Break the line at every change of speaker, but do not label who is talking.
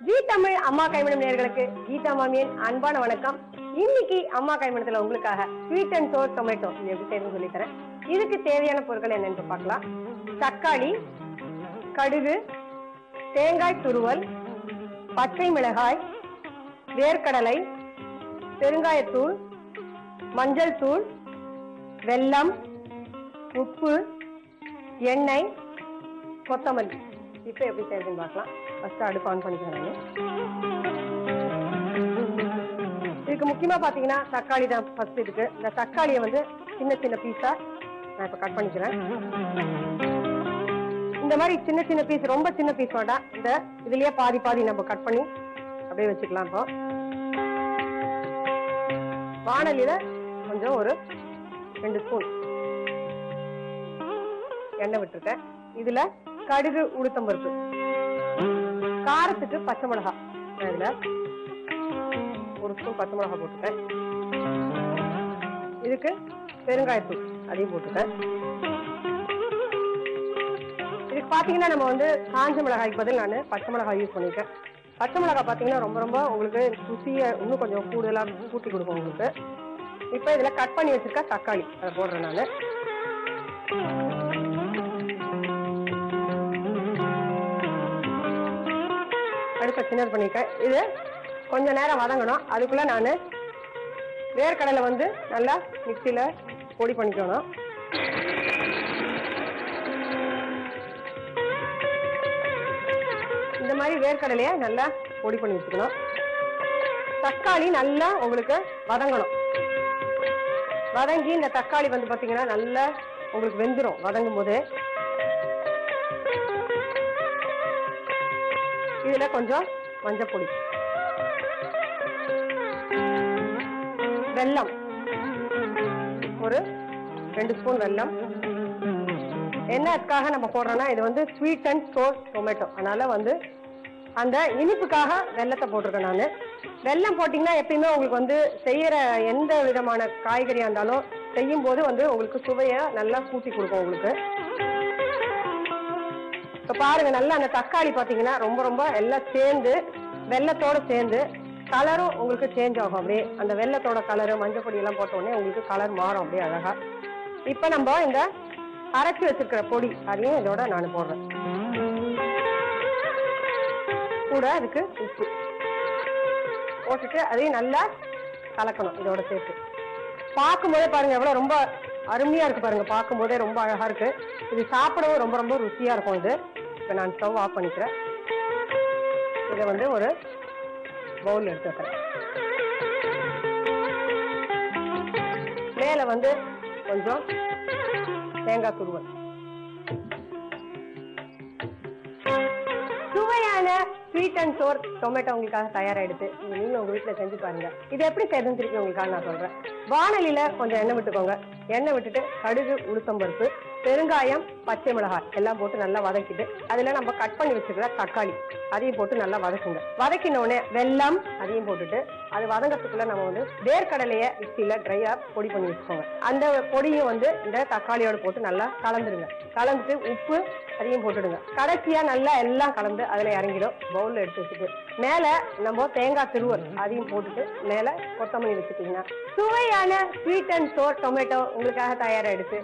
G Tamil அம்மா கைமணம் நேயர்களுக்கு கீதா மாமியின் அன்பான வணக்கம். இன்னைக்கு அம்மா கைமணத்துல உங்களுக்காக ஸ்வீட் அண்ட் சோர் டொமேட்டோ எப்படி செய்யணும்னு சொல்லி தரேன். இதுக்கு தேவையான பொருட்கள் என்னன்னு பார்க்கலாம். தக்காளி, கடுகு, தேங்காய் துருவல், பச்சை மிளகாய், வேர்க்கடலை, பெருங்காயத்தூள், மஞ்சள் தூள், வெல்லம், உப்பு, எண்ணெய், கொத்தமல்லி. இப்போ எப்படி செய்யறதுன்னு பார்க்கலாம். ஃபர்ஸ்ட் அடுப்பு ஆன் பண்ணிக்கிறேன். இதுக்கு முக்கியமா பாத்தீங்கன்னா தக்காளி தான் ஃபர்ஸ்ட். இதுக்கு இந்த தக்காளியை வந்து சின்ன சின்ன பீஸா நான் இப்ப கட் பண்ணிக்கிறேன். இந்த மாதிரி சின்ன சின்ன பீஸ், ரொம்ப சின்ன பீஸ் வேண்டாம். இந்த இதுலயே பாதி பாதி நம்ம கட் பண்ணி அப்படியே வச்சுக்கலாம். இப்போ வாணலியில கொஞ்சம் ஒரு 2 ஸ்பூன் எண்ணெய் விட்டுருக்கேன். இதுல கடுகு, உளுத்தம் பருப்பு, காரத்துக்கு பச்சை மிளகாய், இதுல 1 ஸ்பூன் பச்சை மிளகாய் போட்டுட்டேன். இதுக்கு பெருங்காயத்தூள் அதையும் போட்டுட்டேன். இதுக்கு பாத்தீங்கன்னா நம்ம வந்து காஞ்ச மிளகாய்க்கு பதில் நான் பச்சை மிளகாய் யூஸ் பண்ணிருக்கேன். பச்சை மிளகாய் பாத்தீங்கன்னா ரொம்ப ரொம்ப உங்களுக்கு ருசியை இன்னும் கொஞ்சம் கூடுதலா கூட்டி கொடுக்கும் உங்களுக்கு. இப்ப இதுல கட் பண்ணி வச்சிருக்க தக்காளி அதை போடுறேன் நான். அடுத்த சின்னது பண்ணிருக்கேன். இது கொஞ்ச நேரம் வதங்கணும். அதுக்குள்ள நான் வேர்க்கடலை வந்து நல்லா மிக்சியில பொடி பண்ணிக்கணும். இந்த மாதிரி வேர்க்கடலைய நல்லா பொடி பண்ணி வச்சுக்கணும். தக்காளி நல்லா உங்களுக்கு வதங்கணும். வதங்கி இந்த தக்காளி வந்து பாத்தீங்கன்னா நல்லா உங்களுக்கு வெந்துடும் வதங்கும் போது. இதுல கொஞ்சம் மஞ்சள் பொடி, வெல்லம், ஒரு 2 ஸ்பூன் வெல்லம். என்னத்துக்காக நம்ம போடுறோம்னா இது வந்து ஸ்வீட் அண்ட் சோர் டொமேட்டோ, அதனால வந்து அந்த இனிப்புக்காக வெல்லத்தை போட்டிருக்கேன் நான். வெல்லம் போட்டீங்கன்னா எப்பயுமே உங்களுக்கு வந்து செய்யற எந்த விதமான காய்கறியா இருந்தாலும் செய்யும் போது வந்து உங்களுக்கு சுவையை நல்லா கூட்டி கொடுக்கும் உங்களுக்கு. இப்ப பாருங்க, நல்லா அந்த தக்காளி பாத்தீங்கன்னா ரொம்ப ரொம்ப எல்லாம் சேர்ந்து வெல்லத்தோட சேர்ந்து கலரும் உங்களுக்கு சேஞ்ச் ஆகும். அப்படியே அந்த வெல்லத்தோட கலரு, மஞ்சள் பொடி எல்லாம் போட்ட உடனே உங்களுக்கு கலர் மாறும் அப்படியே அழகா. இப்ப நம்ம இந்த அரைச்சி வச்சிருக்கிற பொடி அதையும் இதோட நான் போடுறேன். கூட அதுக்கு உப்பு போட்டுட்டு அதையும் நல்லா கலக்கணும் இதோட சேர்த்து. பார்க்கும் போதே பாருங்க எவ்வளவு ரொம்ப அருமையா இருக்கு பாருங்க. பார்க்கும் போதே ரொம்ப அழகா இருக்கு. இது சாப்பிடவும் ரொம்ப ரொம்ப ருசியா இருக்கும். இது இப்ப நான் ஸ்டவ் ஆஃப் பண்ணிக்கிறேன். இதை வந்து ஒரு பவுல் எடுத்து வைக்கிறேன். மேல வந்து கொஞ்சம் தேங்காய் துருவல். சுவையான ஸ்வீட் அண்ட் சோர் டொமேட்டோ உங்களுக்காக தயாராயிடுச்சு. நீங்க உங்க வீட்டுல செஞ்சு பாருங்க. இது எப்படி செய்யணும் திருப்பி உங்களுக்காக நான் சொல்றேன். வாணலியில கொஞ்சம் எண்ணெய் விட்டுக்கோங்க. எண்ணெய் விட்டுட்டு கடுகு, உளுத்தம் பருப்பு, பெருங்காயம், பச்சை மிளகாய் எல்லாம் போட்டு நல்லா வதக்கிட்டு அதுல நம்ம கட் பண்ணி வச்சுக்கிற தக்காளி அதையும் போட்டு நல்லா வதக்குங்க. வதக்கின உடனே வெல்லம் அதையும் போட்டுட்டு அது வதங்கத்துக்குள்ள நம்ம வந்து வேர்க்கடலைய மிக்சியில ட்ரையா பொடி பண்ணி வச்சுக்கோங்க. அந்த பொடியும் வந்து இந்த தக்காளியோட போட்டு நல்லா கலந்துருங்க. கலந்துட்டு உப்பு அதையும் போட்டுடுங்க. கடைசியா நல்லா எல்லாம் கலந்து அதுல இறங்கிடும். பவுல்ல எடுத்து வச்சுட்டு மேல நம்ம தேங்காய் திருவல் அதையும் போட்டுட்டு மேல கொத்தமல்லி வச்சுட்டீங்கன்னா சுவையான ஸ்வீட் அண்ட் சோர் டொமேட்டோ உங்களுக்காக தயாராயிடுச்சு.